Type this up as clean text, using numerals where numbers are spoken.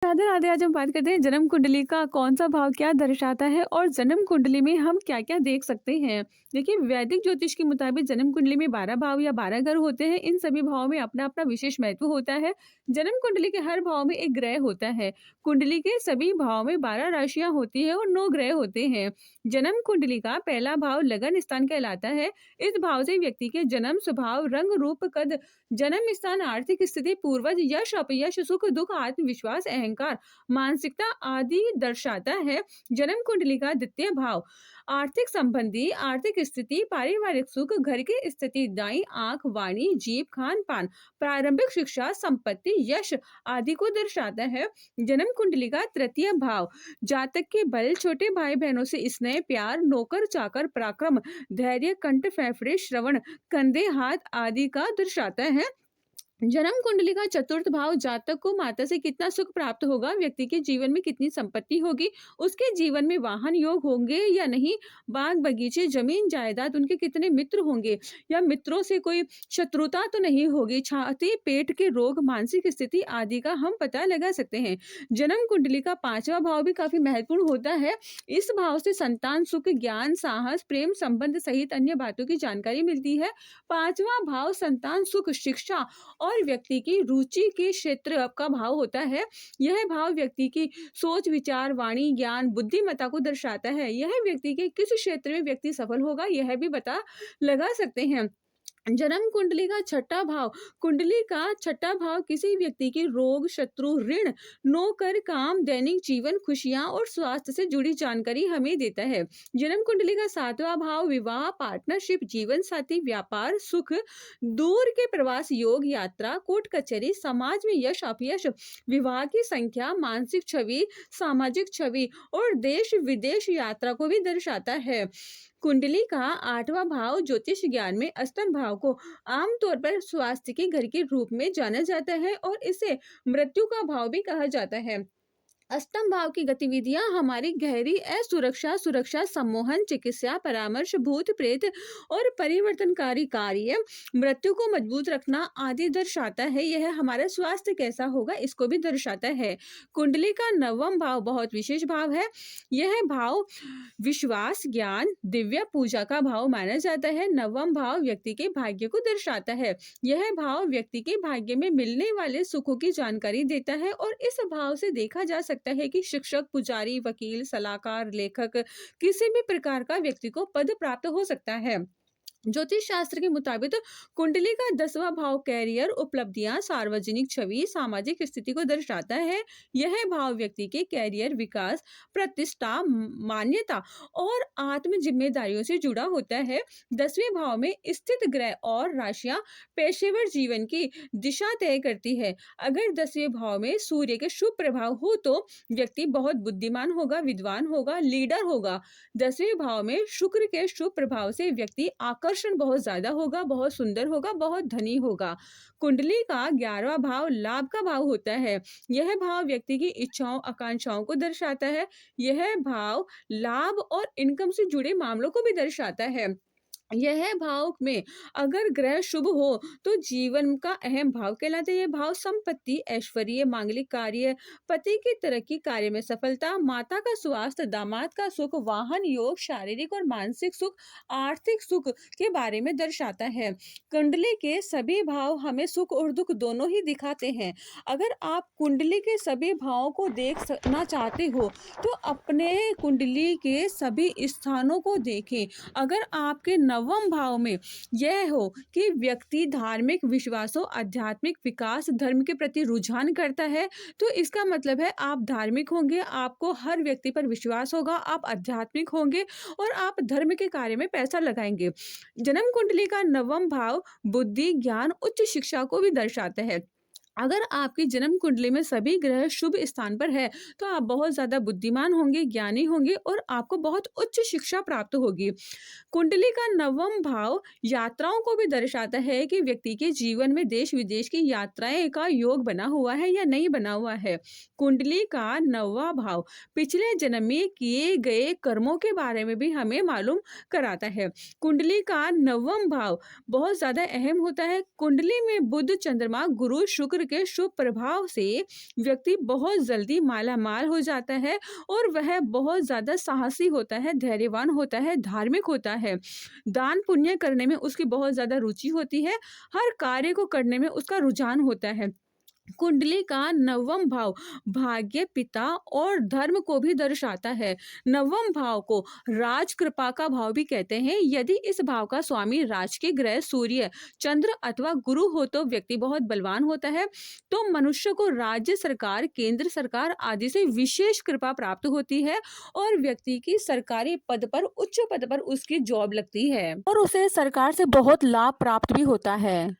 राधे राधे। आज हम बात करते हैं जन्म कुंडली का कौन सा भाव क्या दर्शाता है और जन्म कुंडली में हम क्या क्या देख सकते हैं। देखिए, वैदिक ज्योतिष के मुताबिक जन्म कुंडली में 12 भाव या 12 घर होते हैं। इन सभी भावों में अपना अपना विशेष महत्व होता है। जन्म कुंडली के हर भाव में एक ग्रह होता है। कुंडली के सभी भाव में 12 राशियां होती है और 9 ग्रह होते हैं। जन्म कुंडली का पहला भाव लगन स्थान कहलाता है। इस भाव से व्यक्ति के जन्म स्वभाव, रंग, रूप, कद, जन्म स्थान, आर्थिक स्थिति, पूर्वज, यश, अपयश, सुख दुख, आत्मविश्वास, अहंकार, मानसिकता आदि दर्शाता है। जन्म कुंडली का द्वितीय भाव आर्थिक संबंधी, आर्थिक स्थिति, पारिवारिक सुख, घर की स्थिति, दाई आंख, वाणी, जीभ, खान पान, प्रारंभिक शिक्षा, संपत्ति, यश आदि को दर्शाता है। जन्म कुंडली का तृतीय भाव जातक के बल, छोटे भाई बहनों से स्नेह, प्यार, नौकर चाकर, पराक्रम, धैर्य, कंठ, फेफड़े, श्रवण, कंधे, हाथ आदि का दर्शाता है। जन्म कुंडली का चतुर्थ भाव जातक को माता से कितना सुख प्राप्त होगा, व्यक्ति के जीवन में कितनी संपत्ति होगी, उसके जीवन में वाहन योग होंगे या नहीं, बाग बगीचे, जमीन जायदाद, उनके कितने मित्र होंगे या मित्रों से कोई शत्रुता तो नहीं होगी, छाती पेट के रोग, मानसिक स्थिति आदि का हम पता लगा सकते हैं। जन्म कुंडली का पांचवा भाव भी काफी महत्वपूर्ण होता है। इस भाव से संतान सुख, ज्ञान, साहस, प्रेम संबंध सहित अन्य बातों की जानकारी मिलती है। पांचवा भाव संतान सुख, शिक्षा और व्यक्ति की रुचि के क्षेत्र का भाव होता है। यह भाव व्यक्ति की सोच, विचार, वाणी, ज्ञान, बुद्धिमत्ता को दर्शाता है। यह व्यक्ति के किस क्षेत्र में व्यक्ति सफल होगा यह भी पता लगा सकते हैं। जन्म कुंडली का छठा भाव कुंडली का छठा भाव किसी व्यक्ति की रोग, शत्रु, ऋण, नौकर, काम, दैनिक जीवन, खुशियां और स्वास्थ्य से जुड़ी जानकारी हमें देता है। जन्म कुंडली का सातवां भाव विवाह, पार्टनरशिप, जीवन साथी, व्यापार, सुख, दूर के प्रवास योग, यात्रा, कोर्ट कचहरी, समाज में यश अपयश, विवाह की संख्या, मानसिक छवि, सामाजिक छवि और देश विदेश यात्रा को भी दर्शाता है। कुंडली का आठवां भाव ज्योतिष ज्ञान में अष्टम भाव को आमतौर पर स्वास्थ्य के घर के रूप में जाना जाता है और इसे मृत्यु का भाव भी कहा जाता है। अष्टम भाव की गतिविधियां हमारी गहरी असुरक्षा, सुरक्षा, सम्मोहन, चिकित्सा, परामर्श, भूत प्रेत और परिवर्तनकारी कार्य, मृत्यु को मजबूत रखना आदि दर्शाता है। यह हमारा स्वास्थ्य कैसा होगा इसको भी दर्शाता है। कुंडली का नवम भाव बहुत विशेष भाव है। यह भाव विश्वास, ज्ञान, दिव्य पूजा का भाव माना जाता है। नवम भाव व्यक्ति के भाग्य को दर्शाता है। यह भाव व्यक्ति के भाग्य में मिलने वाले सुखों की जानकारी देता है और इस भाव से देखा जा सकता है कि शिक्षक, पुजारी, वकील, सलाहकार, लेखक, किसी भी प्रकार का व्यक्ति को पद प्राप्त हो सकता है। ज्योतिष शास्त्र के मुताबिक कुंडली का 10वां भाव कैरियर, उपलब्धियां, सार्वजनिक छवि, सामाजिक स्थिति को दर्शाता है। यह भाव व्यक्ति के कैरियर, विकास, प्रतिष्ठा, मान्यता और आत्म जिम्मेदारियों से जुड़ा होता है। 10वें भाव में स्थित ग्रह और राशियां पेशेवर जीवन की दिशा तय करती है। अगर 10वें भाव में सूर्य के शुभ प्रभाव हो तो व्यक्ति बहुत बुद्धिमान होगा, विद्वान होगा, लीडर होगा। 10वें भाव में शुक्र के शुभ प्रभाव से व्यक्ति आकर्षण बहुत ज्यादा होगा, बहुत सुंदर होगा, बहुत धनी होगा। कुंडली का 11वां भाव लाभ का भाव होता है। यह भाव व्यक्ति की इच्छाओं, आकांक्षाओं को दर्शाता है। यह भाव लाभ और इनकम से जुड़े मामलों को भी दर्शाता है। यह भाव में अगर ग्रह शुभ हो तो जीवन का अहम भाव कहलाता है। यह भाव संपत्ति, ऐश्वर्य, मांगलिक कार्य, पति की तरक्की, कार्य में सफलता, माता का स्वास्थ्य, दामाद का सुख, वाहन योग, शारीरिक और मानसिक सुख, आर्थिक सुख के बारे में दर्शाता है। कुंडली के सभी भाव हमें सुख और दुख दोनों ही दिखाते हैं। अगर आप कुंडली के सभी भावों को देखना चाहते हो तो अपने कुंडली के सभी स्थानों को देखें। अगर आपके नवम भाव में यह हो कि व्यक्ति धार्मिक विश्वासों, आध्यात्मिक विकास, धर्म के प्रति रुझान करता है तो इसका मतलब है आप धार्मिक होंगे, आपको हर व्यक्ति पर विश्वास होगा, आप आध्यात्मिक होंगे और आप धर्म के कार्य में पैसा लगाएंगे। जन्म कुंडली का नवम भाव बुद्धि, ज्ञान, उच्च शिक्षा को भी दर्शाता है। अगर आपकी जन्म कुंडली में सभी ग्रह शुभ स्थान पर है तो आप बहुत ज्यादा बुद्धिमान होंगे, ज्ञानी होंगे और आपको बहुत उच्च शिक्षा प्राप्त होगी। कुंडली का नवम भाव यात्राओं को भी दर्शाता है कि व्यक्ति के जीवन में देश विदेश की यात्राएं का योग बना हुआ है या नहीं बना हुआ है। कुंडली का नौवां भाव पिछले जन्म में किए गए कर्मों के बारे में भी हमें मालूम कराता है। कुंडली का नवम भाव बहुत ज्यादा अहम होता है। कुंडली में बुध, चंद्रमा, गुरु, शुक्र, शुक्र के शुभ प्रभाव से व्यक्ति बहुत जल्दी मालामाल हो जाता है और वह बहुत ज़्यादा साहसी होता है, धैर्यवान होता है, धार्मिक होता है। दान पुण्य करने में उसकी बहुत ज़्यादा रुचि होती है, हर कार्य को करने में उसका रुझान होता है। कुंडली का नवम भाव भाग्य, पिता और धर्म को भी दर्शाता है। नवम भाव को राज कृपा का भाव भी कहते हैं। यदि इस भाव का स्वामी राज के ग्रह सूर्य, चंद्र अथवा गुरु हो तो व्यक्ति बहुत बलवान होता है। तो मनुष्य को राज्य सरकार, केंद्र सरकार आदि से विशेष कृपा प्राप्त होती है और व्यक्ति की सरकारी पद पर, उच्च पद पर उसकी जॉब लगती है और उसे सरकार से बहुत लाभ प्राप्त भी होता है।